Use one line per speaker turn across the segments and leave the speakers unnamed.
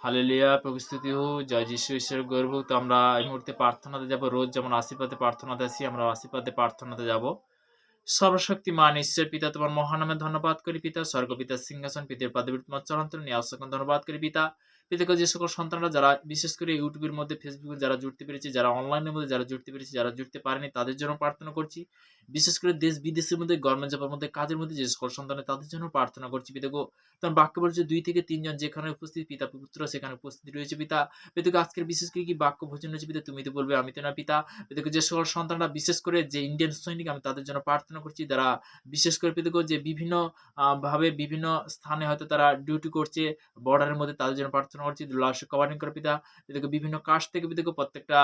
Hallelujah, প্রভু স্তুতি হোক। জয় যিশু, ঈশ্বরের গৌরব হোক। তো আমরা এই মুহূর্তে প্রার্থনাতে যাব। রোজ যেমন আশীর্বাদে প্রার্থনাতে আসি, আমরা আশীর্বাদে প্রার্থনাতে যাব। সর্বশক্তিমান ঈশ্বর পিতা, তোমার মহানামে ধন্যবাদ করি পিতা। স্বর্গপিতার সিংহাসন, পিতার পদবীর তোমার চরণতলে নিয়ে আসখন ধন্যবাদ করি পিতা। পিতাকে যে সকল সন্তানরা যারা বিশেষ করে ইউটিউবের মধ্যে, ফেসবুকে যারা জুড়তে পেরেছে, যারা অনলাইনের মধ্যে যারা জুড়তে পেরেছে, যারা জুড়তে পারেনি তাদের জন্য প্রার্থনা করছি। বিশেষ করে দেশ বিদেশের মধ্যে, গভর্নমেন্ট জবের মধ্যে, কাজের মধ্যে যে সকল সন্তান তাদের জন্য প্রার্থনা করছি পিতাগো। তোমার বাক্য বলছে 2 থেকে 3 জন যেখানে উপস্থিত, পিতা পুত্র সেখানে উপস্থিত রয়েছে পিতা। পিতাকে আজকের বিশেষ করে কি বাক্য ভোজন রয়েছে পিতা, তুমি তো বলবে আমি তো না পিতা। পিতাকে যে সকল সন্তানরা বিশেষ করে যে ইন্ডিয়ান সৈনিক, আমি তাদের জন্য প্রার্থনা করছি, যারা বিশেষ করে পিতাগো যে বিভিন্ন ভাবে বিভিন্ন স্থানে হয়তো তারা ডিউটি করছে বর্ডারের মধ্যে, তাদের জন্য প্রার্থনা করছি। লাশ কভারিং করে পিতা। পিতাকে বিভিন্ন কাজ থেকে পিতাকে প্রত্যেকটা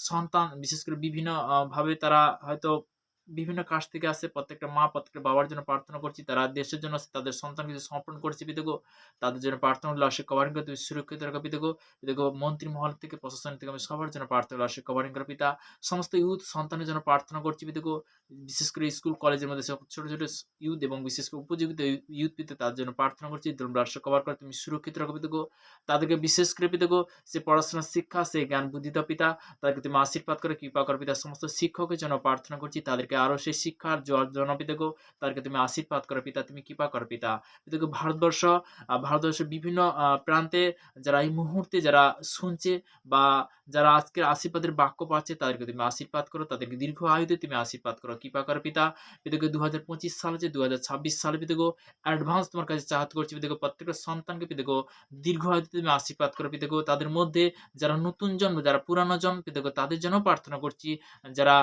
সন্তান বিশেষ করে বিভিন্ন ভাবে তারা হয়তো বিভিন্ন কাজ থেকে আসছে, প্রত্যেকটা মা প্রত্যেকটা বাবার জন্য প্রার্থনা করছি। তারা দেশের জন্য তাদের সন্তানকে যে সমর্পণ করছে পিতাগো, তাদের জন্য প্রার্থনা করলে লাশ কভারিং করে তুমি সুরক্ষিত রাখো পিতাগো। পিতাগো মন্ত্রী মহল থেকে প্রশাসন থেকে আমি সবার জন্য প্রার্থনা লাশ কভারিং করে পিতা। সমস্ত ইউথ সন্তানের জন্য প্রার্থনা করছি পিতাগো। বিশেষ করে স্কুল কলেজের মধ্যে সব ছোট ছোট ইউথ এবং বিশেষ করে উপযোগিত ইউথ পিতা, তার জন্য প্রার্থনা করছি। ব্লাড কভার করে তুমি সুরক্ষিত রাখো পিতাগো। তাদেরকে বিশেষ করে পিতাগো সে পড়াশোনার শিক্ষা, সে জ্ঞান বুদ্ধি দাও পিতা। তাদেরকে তুমি আশীর্বাদ করে কৃপা করো পিতা। সমস্ত শিক্ষকের জন্য প্রার্থনা করছি, তাদেরকে আরো সেই শিক্ষার জন্য পিতাগো তাদেরকে তুমি আশীর্বাদ করো পিতা, তুমি কৃপা করো পিতা। পিতাগো ভারতবর্ষের বিভিন্ন প্রান্তে যারা এই মুহূর্তে যারা শুনছে বা যারা আজকের আশীর্বাদের বাক্য পাচ্ছে, তাদেরকে তুমি আশীর্বাদ করো, তাদেরকে দীর্ঘ আয়ুতে তুমি আশীর্বাদ করো, কৃপা করো পিতা। পিতাকে 2025 সালে যে 2026 সালে পিতাগো অ্যাডভান্স তোমার কাছে চাহাত করছি পিতাগো। প্রত্যেকটা সন্তানকে পিতাগো দীর্ঘ আয়ুতে তুমি আশীর্বাদ করো পিতাগো। তাদের মধ্যে যারা নতুন জন্ম, যারা পুরানো জন্ম পিতাগো, তাদের জন্য প্রার্থনা করছি। যারা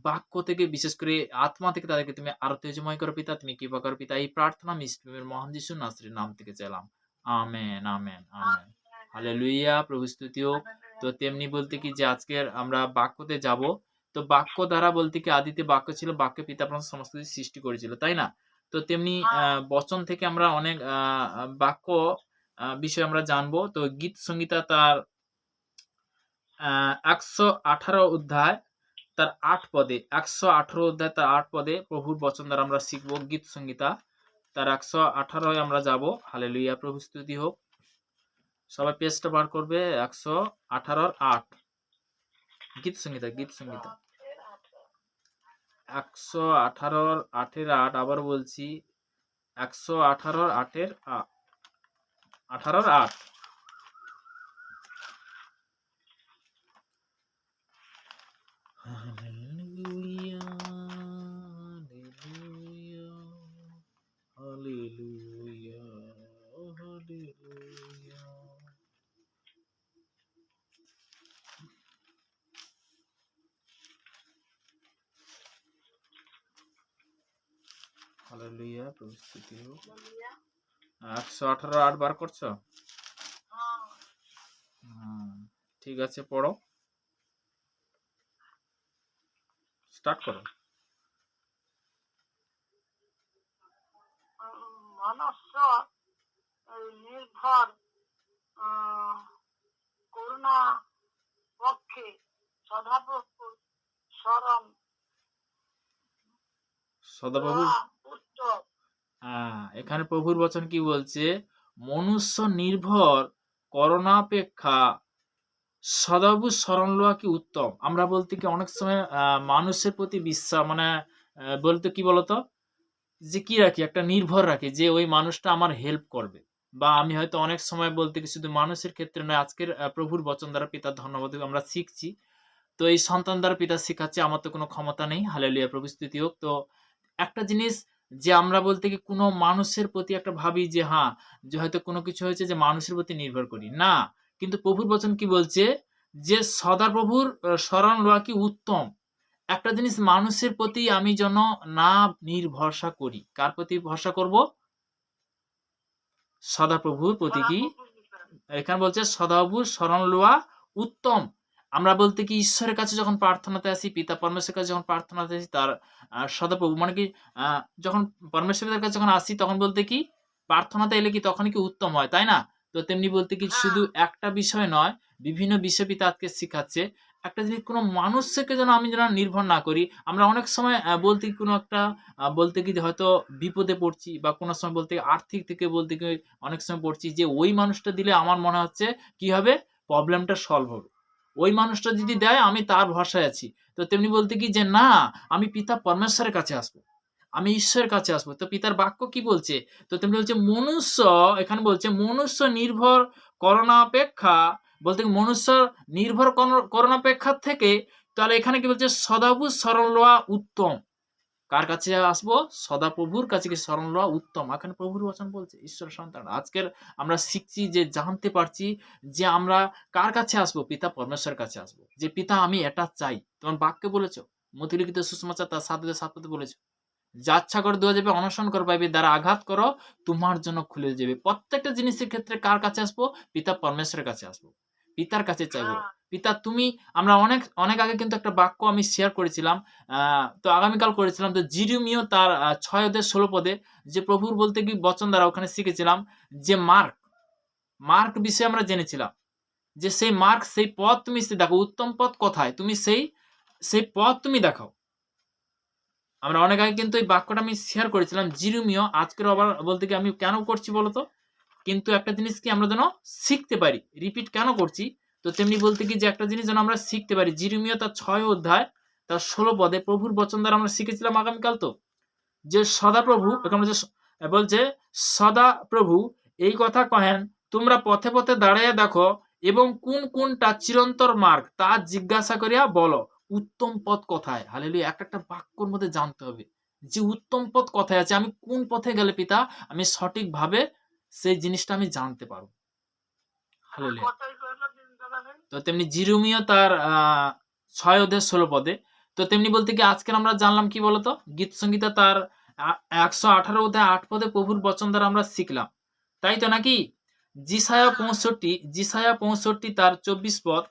বাক্য থেকে বিশেষ করে আত্মা থেকে, তাদেরকে তুমি আরো তেজময় করো পিতা, তুমি কৃপা করো পিতা। এই প্রার্থনা আমি ইস্টের মহান যিশু নাসরির নাম থেকে চাইলাম। Amen, amen, amen. হালেলুয়া, প্রভু স্তুতি হোক। তো তেমনি বলতে কি যে আজকের আমরা বাক্যতে যাব। তো বাক্য দ্বারা বলতে কি আদিতে বাক্য ছিল, বাক্য পিতা সমস্ত কিছু সৃষ্টি করেছিল, তাই না? তো তেমনি বচন থেকে আমরা অনেক বাক্য বিষয় আমরা জানবো। তো গীত সংহিতা তার 118 অধ্যায় তার 8 পদে, 118 অধ্যায় তার 8 পদে প্রভুর বচন দ্বারা আমরা শিখবো। গীত সংহিতা তার 118 আমরা যাব। হালেলুয়া, প্রভু স্তুতি হোক। সবাই পেজটা বার করবে। 118-8 গীত সংহিতা, গীত সংহিতা 118-8 আবার বলছি, 118-8 হালেলুয়া, হালেলুয়া, হালেলুয়া। হালেলুয়া, প্রভু স্তুতি হোক। 118-8 বার করছো? ঠিক আছে, পড়ো, স্টার্ট করো।
মনুষ্য নির্ভর করুণা পক্ষে সদাপ্রভু শরণ
সদাপ্রভু
উত্তম।
এখানে প্রভুর বচন কি বলছে? মনুষ্য নির্ভর করণাপেক্ষা সদাপ্রভু শরণ লওয়া কি উত্তম। আমরা বলতে কি অনেক সময় মানুষের প্রতি বিশ্বাস মানে বলতে কি বলতো, যে কি রাখি, একটা নির্ভর রাখি যে ওই মানুষটা আমার হেল্প করবে। বা আমি হয়তো অনেক সময় বলতে কি শুধু মানুষের ক্ষেত্রে নয়, আজকের প্রভুর বচন দ্বারা পিতার ধন্যবাদ আমরা শিখছি। তো এই সন্তান দ্বারা পিতা শিখাচ্ছে, আমার তো কোনো ক্ষমতা নেই। হালেলুয়া, প্রভু স্তুতি হোক। তো একটা জিনিস যে আমরা বলতে কি কোনো মানুষের প্রতি একটা ভাবি যে হ্যাঁ, যে হয়তো কোনো কিছু হয়েছে যে মানুষের প্রতি নির্ভর করি না, কিন্তু প্রভুর বচন কি বলছে যে সদাপ্রভুর শরণ লওয়া কি উত্তম। একটা জিনিস মানুষের প্রতি আমি যেন না নির্ভরসা করি। কার প্রতি ভরসা করব? সদাপ্রভুর প্রতি। কি এখানে বলছে সদাপ্রভুর শরণ লওয়া উত্তম। আমরা বলতে কি ঈশ্বরের কাছে যখন প্রার্থনাতে আসি, পিতা পরমেশ্বরের কাছে যখন প্রার্থনাতে আসি, তার সদাপ্রভু মানে কি যখন পরমেশ্বরের কাছে যখন আসি, তখন বলতে কি প্রার্থনাতে এলে কি তখন কি উত্তম হয়, তাই না? তো তেমনি বলতে কি শুধু একটা বিষয় নয়, বিভিন্ন বিষয় পিতা আজকে শিখাচ্ছে। একটা জিনিস কোনো মানুষকে যেন আমি যেন নির্ভর না করি। আমরা অনেক সময় বলতে কি কোনো একটা বলতে কি যে হয়তো বিপদে পড়ছি বা কোনো সময় বলতে আর্থিক থেকে বলতে কি অনেক সময় পড়ছি যে ওই মানুষটা দিলে আমার মনে হচ্ছে কি হবে? প্রবলেমটা সলভ হবে। ওই মানুষটা যদি দেয় আমি তার ভরসায় আছি। তো তেমনি বলতে কি যে না, আমি পিতা পরমেশ্বরের কাছে আসবো। আমি ঈশ্বরের কাছে আসবো। তো পিতার বাক্য কি বলছে? তো তেমনি বলছে মনুষ্য, এখানে বলছে মনুষ্য নির্ভর করণা অপেক্ষা বলতে কি মনুষ্য নির্ভর করণাপেক্ষার থেকে তাহলে এখানে কি বলছে সদাপ্রভু শরণ লওয়া উত্তম। কার কাছে আসবো? সদাপ্রভুর কাছে কি শরণ লওয়া উত্তম। এখানে প্রভুর বচন বলছে ঈশ্বর সন্তান। আজকের আমরা শিখছি যে জানতে পারছি যে আমরা কার কাছে আসবো? পিতা পরমেশ্বরের কাছে আসবো। যে পিতা আমি এটা চাই। তোমার বাক্যে বলেছো। মতিলিখিত সুসমাচার তার ৭:৭ বলেছো। যাচ্ছা করে দেওয়া যাবে, অনশন কর পাইবে, দ্বারা আঘাত করো তোমার জন্য খুলে যাবে। প্রত্যেকটা জিনিসের ক্ষেত্রে কার কাছে আসবো? পিতা পরমেশ্বরের কাছে আসবো। পিতার কাছে চাইবো।
হ্যাঁ,
পিতা তুমি আমরা অনেক অনেক আগে কিন্তু একটা বাক্য আমি শেয়ার করেছিলাম। তো আগামীকাল করেছিলাম। তো জিরিমিয় তার ৬ অধ্যায় ১৬ পদে যে প্রভুর বলতে কি বচন দ্বারা ওখানে শিখেছিলাম যে মার্ক বিষয়ে আমরা জেনেছিলাম। যে সেই মার্ক সেই পথ তুমি দেখো, উত্তম পথ কোথায়? তুমি সেই পথ তুমি দেখাও। আমরা অনেক আগে কিন্তু এই বাক্যটা আমি শেয়ার করেছিলাম জিরুমীয়। আজকের আবার বলতে কি আমি কেন করছি বলতো? কিন্তু একটা জিনিস কি আমরা যেন শিখতে পারি। রিপিট কেন করছি? তো তেমনি বলতে কি যে একটা জিনিস যেন আমরা শিখতে পারি। জিরুমীয় তার ৬ অধ্যায় তার ১৬ পদে প্রভুর বচন দ্বারা আমরা শিখেছিলাম আগামীকাল তো। যে সদাপ্রভু এখানে বলছে সদাপ্রভু এই কথা কহেন, তোমরা পথে পথে দাঁড়াইয়া দেখো এবং কোনটা চিরন্তর মার্গ তা জিজ্ঞাসা করিয়া বলো। উত্তম পথ কোথায়? হালেলুয়া। একটা বাক্যর মধ্যে জানতে হবে যে উত্তম পথ কোথায় আছে। আমি কোন পথে গেলে পিতা আমি সঠিকভাবে সেই জিনিসটা আমি জানতে পারবো। হালেলুয়া।
কথাই কইলো দিন দাদা ভাই।
তো তেমনি জিরুমিও তার ৬ অধ্যায় ১৬ পদে। তো তেমনি বলতে কি আজকের আমরা জানলাম কি বলতো? গীত সংগীতা তার ১১৮ অধ্যায় ৮ পদে প্রভুর বচন দ্বারা আমরা শিখলাম। তাই তো নাকি? জিসায়া ৬৫ তার ২৪ পদ।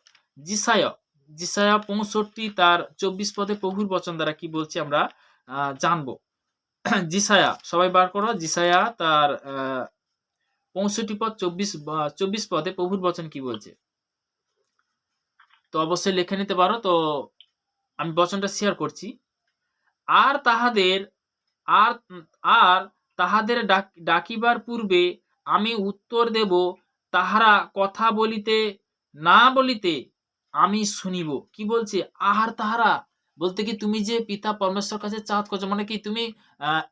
জিসায়া ৬৫ তার ২৪ পদে প্রভুর বচন দ্বারা কি বলছে আমরা জানবো। জিসায়া সবাই বার করো। জিসায়া তার ৬৫ পদ ২৪ পদে প্রভুর বচন কি বলছে? তো অবশ্যই লিখে নিতে পারো। তো আমি বচনটা শেয়ার করছি। আর তাহাদের আর আর তাহাদের ডাকিবার পূর্বে আমি উত্তর দেব, তাহারা কথা বলিতে না বলিতে আমি শুনিব। কি বলছে? আহার তাহারা বলতে কি তুমি যে পিতা পরমেশ্বর কাছে চাঁদ করছো মানে কি তুমি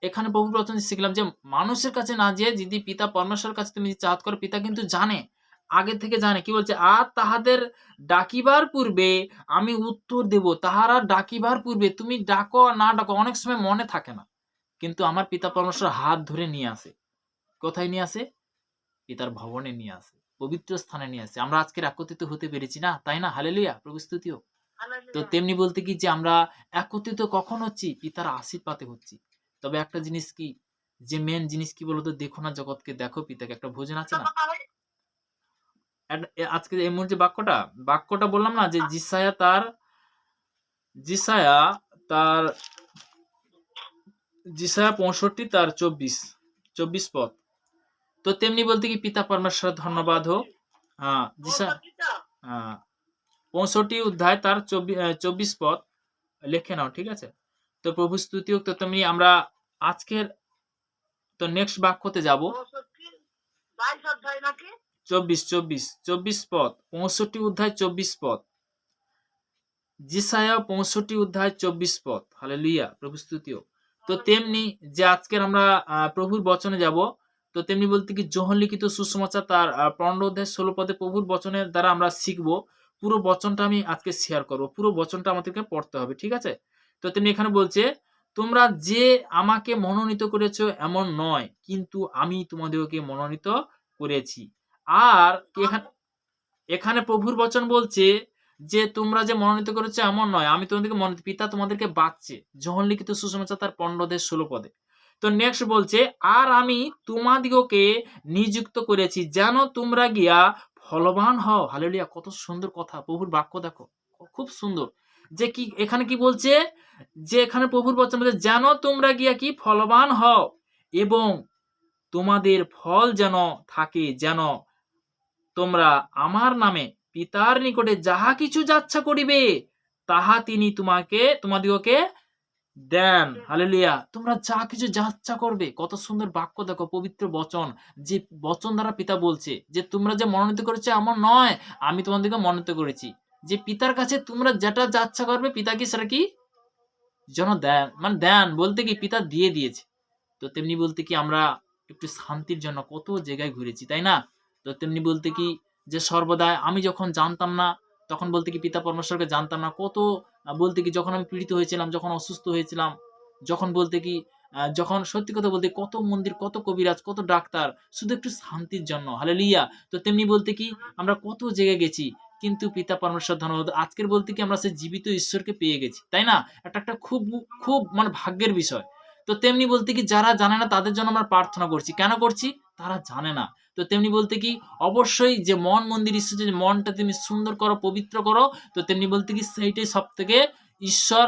এখানে প্রভু বচন শিখলাম যে মানুষের কাছে না যেয়ে যদি পিতা পরমেশ্বরের কাছে তুমি চাঁদ করো, পিতা কিন্তু জানে, আগে থেকে জানে। কি বলছে? আর তাহাদের ডাকিবার পূর্বে আমি উত্তর দেব। তাহারা ডাকিবার পূর্বে তুমি ডাকো আর না ডাকো অনেক সময় মনে থাকে না। কিন্তু আমার পিতা পরমেশ্বর হাত ধরে নিয়ে আসে। কোথায় নিয়ে আসে? পিতার ভবনে নিয়ে আসে। পবিত্র স্থানে নিয়ে আসে। আমরা আজকের একত্রিত হতে পেরেছি না? তাই না? হালেলুয়া। প্রভু স্তুতি হোক। তো
হালেলুয়া।
তেমনি বলতে কি যে আমরা একত্রিত কখন হচ্ছি? পিতার আশীর্বাদে হচ্ছি। তবে একটা জিনিস কি যে মেন জিনিস কি বলতো? দেখো না জগৎকে দেখো পিতাকে। একটা ভোজন আছে না?
দাদা ভাই,
আজকে এই মুহূর্তে বাক্যটা বললাম না যে জিসায়া তার জিসায়া ৬৫ তার ২৪ পদ। তো তেমনি বলতে কি পিতা পরমেশ্বর ধন্যবাদ হোক। জিসা
পৌঁছাচ্ছিটা?
৬৫ অধ্যায় তার ২৪ পদ লিখে নাও, ঠিক আছে? তো প্রভু স্তুতি হোক। তো তেমনি আমরা আজকের তো নেক্সট বাক্যতে যাব।
২২ অধ্যায় নাকি?
২৪ পদ। ৬৫ অধ্যায় ২৪ পদ। জিসায়া ৬৫ অধ্যায় ২৪ পদ। হালেলুয়া। প্রভু স্তুতি হোক। তো তেমনি যে আজকের আমরা প্রভুর বচনে যাব। তো তেমনি বলতে কি যোহন লিখিত সুসমাচার তার ১৫ অধ্যায় ১৬ পদে প্রভুর বচনের দ্বারা আমরা শিখব। পুরো বচনটা আমি আজকে শেয়ার করব। পুরো বচনটা আমাদেরকে পড়তে হবে, ঠিক আছে? তো তেমনি এখানে বলছে তোমরা যে আমাকে মনোনীত করেছ এমন নয়, কিন্তু আমি তোমাদেরকে মনোনীত করেছি। আর এখানে প্রভুর বচন বলছে যে তোমরা যে মনোনীত করেছো এমন নয়, আমি তোমাদেরকে মনোনীত, পিতা তোমাদেরকে বাঁচছে। যোহন লিখিত সুসমাচার তার ১৫ অধ্যায় ১৬ পদে। তো নেক্সট বলছে আর আমি তোমাদিগকে নিযুক্ত করেছি যেন তোমরা গিয়া ফলবান হও। হালেলুয়া। কত সুন্দর কথা। প্রভুর বাক্য দেখো খুব সুন্দর। যে কি এখানে কি বলছে? যে এখানে প্রভুর বচন বলছে যেন তোমরা গিয়া কি ফলবান হও এবং তোমাদের ফল যেন থাকে, যেন তোমরা আমার নামে পিতার নিকটে যাহা কিছু যাচ্ছা করিবে তাহা তিনি তোমাদিগকে দেন। হালেলুয়া। তোমরা যা কিছু যাচ্ছা করবে, কত সুন্দর বাক্য দেখো, পবিত্র বচন, যে বচন দ্বারা পিতা বলছে যে তোমরা যে মনোনীত করেছো এমন নয়, আমি তোমাদেরকে মনোনীত করেছি। যে পিতার কাছে তোমরা যেটা যাচ্ছা করবে পিতা কি সেটা কি যেন দেন, মানে দেন বলতে কি পিতা দিয়ে দিয়েছে। তো তেমনি বলতে কি আমরা একটু শান্তির জন্য কত জায়গায় ঘুরেছি, তাই না? তো তেমনি বলতে কি যে সর্বদা আমি যখন জানতাম না, তখন বলতে কি পিতা পরমেশ্বরকে জানতাম না, কত বলতে কি যখন আমি পীড়িত হয়েছিলাম, যখন অসুস্থ হয়েছিলাম, যখন বলতে কি যখন সত্যি কথা বলতে কত মন্দির, কত কবিরাজ, কত ডাক্তার, শুধু একটু শান্তির জন্য। হালেলুয়া। তো তেমনি বলতে কি আমরা কত জায়গায় গেছি, কিন্তু পিতা পরমেশ্বর ধন্যবাদ আজকের বলতে কি আমরা সেই জীবিত ঈশ্বরকে পেয়ে গেছি, তাই না? এটা একটা খুব খুব মানে ভাগ্যের বিষয়। তো তেমনি বলতে কি যারা জানে না তাদের জন্য আমরা প্রার্থনা করছি। কেন করছি? তারা জানে না। তো তেমনি বলতে কি অবশ্যই যে মন মন্দির ঈশ্বর, যে মনটা তুমি সুন্দর করো, পবিত্র করো, তো তেমনি বলতে কি সেইটাই সবথেকে ঈশ্বর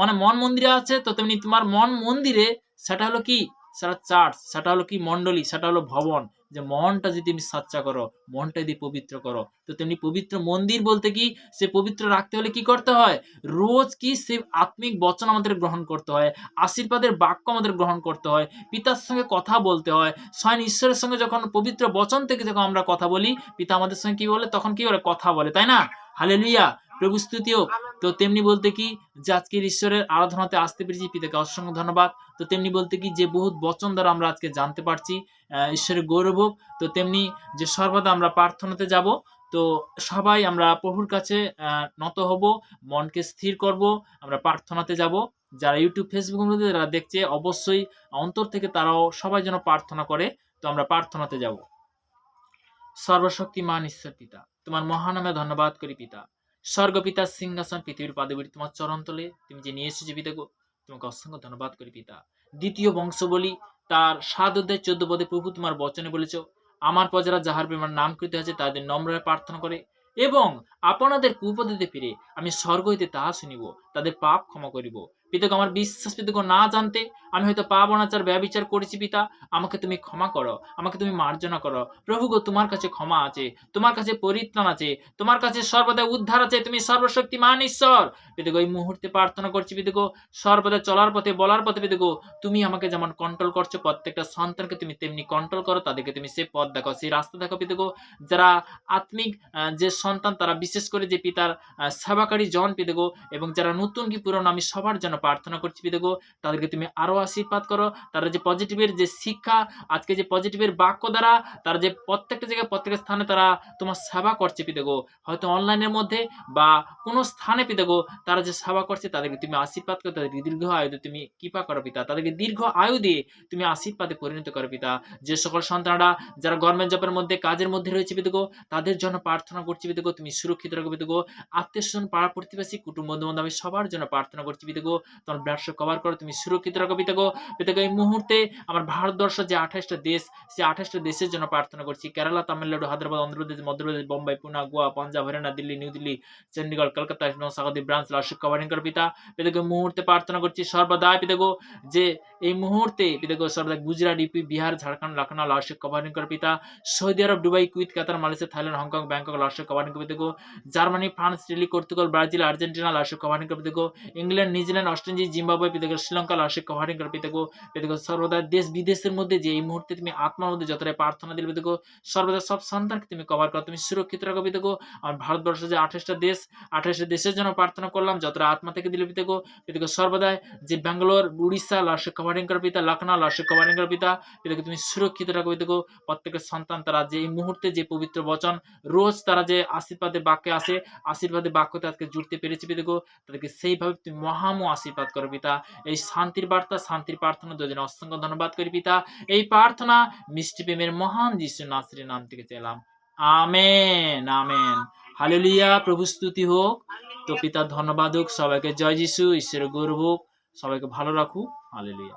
মানে মন মন্দিরে আছে। তো তেমনি তোমার মন মন্দিরে সেটা হলো কি, সেটা চার্চ, সেটা হলো কি মন্ডলী, সেটা হলো ভবন। যে মনটা যদি তুমি সাচ্চা করো, মনটা যদি পবিত্র করো, তো তেমনি পবিত্র মন্দির বলতে কি সে পবিত্র রাখতে হলে কি করতে হয়? রোজ কি সে আত্মিক বচন আমাদের গ্রহণ করতে হয়, আশীর্বাদের বাক্য আমাদের গ্রহণ করতে হয়, পিতার সঙ্গে কথা বলতে হয়। স্বয়ং ঈশ্বরের সঙ্গে যখন পবিত্র বচন থেকে যখন আমরা কথা বলি, পিতা আমাদের সঙ্গে কি বলে? তখন কি বলে? কথা বলে, তাই না? হালেলুয়া। প্রভু স্তুতি হোক। তো তেমনি বলতে কি যে আজকের ঈশ্বরের আরাধনাতে আসতে পেরেছি, পিতাকে অসংখ্য ধন্যবাদ। তো তেমনি বলতে কি যে বহুত বচন দ্বারা আমরা আজকে জানতে পারছি, ঈশ্বরের গৌরব হোক। তো তেমনি যে সর্বদা আমরা প্রার্থনাতে যাব। তো সবাই আমরা প্রভুর কাছে নত হব, মনকে স্থির করব, আমরা প্রার্থনাতে যাব। যারা ইউটিউব ফেসবুকের মধ্যে যারা দেখছে অবশ্যই অন্তর থেকে তারাও সবাই যেন প্রার্থনা করে। তো আমরা প্রার্থনাতে যাব। সর্বশক্তিমান ঈশ্বর পিতা, তোমার মহানামে ধন্যবাদ করি পিতা। স্বর্গপিতার সিংহাসন পৃথিবীর পাদবীর তোমার চরণতলে তুমি যে নিয়ে এসেছো পিতা গো, তোমাকে অসংখ্য ধন্যবাদ করি পিতা। দ্বিতীয় বংশ বলি তার 7 অধ্যায় 14 পদে প্রভু তোমার বচনে বলেছ, আমার প্রজারা যাহার প্রেমার নামকৃত আছে তাদের নম্র প্রার্থনা করে এবং আপনাদের কুপদিতে ফিরে আমি স্বর্গ হইতে তাহা শুনিব, তাদের পাপ ক্ষমা করিব। পিতাকে আমার বিশ্বাস পিতাকে না জানতে আমি হয়তো পাপ অনাচার ব্যভিচার করেছি পিতা, আমাকে তুমি ক্ষমা করো, আমাকে তুমি মার্জনা করো। প্রভু গো, তোমার কাছে ক্ষমা আছে, তোমার কাছে পরিত্রাণ আছে, তোমার কাছে সর্বদা উদ্ধার আছে, তুমি সর্বশক্তিমান ঈশ্বর। পিতাগো এই মুহূর্তে প্রার্থনা করছি পিতাগো, সর্বদা চলার পথে বলার পথে পিতাগো তুমি আমাকে যেমন কন্ট্রোল করছো, প্রত্যেকটা সন্তানকে তুমি তেমনি কন্ট্রোল করো, তাদেরকে তুমি সে পথ দেখো, সেই রাস্তা দেখো পিতাগো। যারা আত্মিক যে সন্তান, তারা বিশেষ করে যে পিতার সেবাকারী জন পিতাগো, এবং যারা নতুন কি পুরনো, আমি সবার জন্য প্রার্থনা করছি পিতাগো, তাদেরকে তুমি আরো আশীর্বাদ করো। তারা যে পজিটিভের যে শিক্ষা, আজকে যে পজিটিভের বাক্য দ্বারা তারা যে প্রত্যেকটা জায়গায় প্রত্যেকটা স্থানে তারা তোমার সেবা করছে পিতাগো, হয়তো অনলাইনের মধ্যে বা কোনো স্থানে পিতাগো, তারা যে সেবা করছে তাদেরকে তুমি আশীর্বাদ করো, তাদেরকে দীর্ঘ আয়ু দিয়ে তুমি কৃপা করো পিতা, তাদেরকে দীর্ঘ আয়ু দিয়ে তুমি আশীর্বাদে পরিণত করো পিতা। যে সকল সন্তানরা যারা গভর্নমেন্ট জবের মধ্যে কাজের মধ্যে রয়েছে পিতাগো, তাদের জন্য প্রার্থনা করছি পিতাগো, তুমি সুরক্ষিত রাখো পিতাগো। আত্মীয় স্বজন, পাড়া প্রতিবেশী, কুটুম্ব বন্ধু বান্ধব, আমি সবার জন্য প্রার্থনা করছি পিতাগো, তোমার ব্যবসা কভার করো, তুমি সুরক্ষিত রাখো পিতাগো। পিতাগো এই মুহূর্তে আমার ভারতবর্ষ যে 28টা দেশ, সেই 28টা দেশের জন্য প্রার্থনা করছি। কেরালা, তামিলনাড়ু, হায়দ্রাবাদ, অন্ধ্রপ্রদেশ, মধ্যপ্রদেশ, বোম্বাই, পুনা, গোয়া, পাঞ্জাব, হরিয়ানা, দিল্লি, নিউ দিল্লি, চণ্ডীগড়, কলকাতা, সাগরদ্বীপ, ব্রাঞ্চ, লাসিক কভারিং কর পিতা। পিতাগো মুহূর্তে প্রার্থনা করছি সর্বদা পিতাগো, যে এই মুহূর্তে পিতাগো সর্বদা গুজরাট, ইউপি, বিহার, ঝাড়খণ্ড, লখনউ, লাসিক কভারিং কর পিতা। Saudi Arabia, Dubai, Kuwait, Qatar, Malaysia, Thailand, Hong Kong, Bangkok, লাসিক কভারিং কর পিতাগো। Germany, France, Italy, Portugal, Brazil, Argentina, লাসিক কভারিং কর পিতাগো। ইংল্যান্ড, নিউজিল্যান্ড, অস্ট্রেলিয়া, জিম্বাবুয়ে পিতাগো, শ্রীলঙ্কা, লাসিক কভারিং কর পিতাগো। পিতাগো সর্বদা দেশ বিদেশের মধ্যে যে এই মুহূর্তে তুমি আত্মার মধ্যে যতটা প্রার্থনা দিলে পিতাগো, সর্বদা সব সন্তানকে তুমি কভার করো, তুমি সুরক্ষিত রাখো পিতাগো। আর ভারতবর্ষ যে 28টা দেশ, 28টা দেশের জন্য প্রার্থনা করলাম, যতটা আত্মা থেকে দিলে পিতাগো। পিতাগো সর্বদাই যে ব্যাঙ্গালোর, উড়িষ্যা, লাসিক কভারিং কর পিতা, লখনউ, লাসিক কভারিং কর পিতা। পিতাগো তুমি সুরক্ষিত রাখো পিতাগো। প্রত্যেকের সন্তান তারা যে এই মুহূর্তে যে পবিত্র বচন রোজ তারা যে আশীর্বাদের বাক্যে আসে, আশীর্বাদের বাক্যতে আজকে জুড়তে পেরেছি পিতাগো, তাদেরকে সেইভাবে তুমি মহামো আশীর্বাদ করো পিতা। এই শান্তির বার্তা, শান্তির প্রার্থনা দুজন অসংখ্য ধন্যবাদ করি পিতা। এই প্রার্থনা মিষ্টি প্রেমের মহান যিশু নাসরির নাম থেকে চাইলাম, আমেন, আমেন। হালেলুয়া। প্রভু স্তুতি হোক। তো পিতা ধন্যবাদ হোক। সবাইকে জয় যিশু, ঈশ্বরের গৌরব হোক। সবাইকে ভালো রাখুক। হালেলুয়া।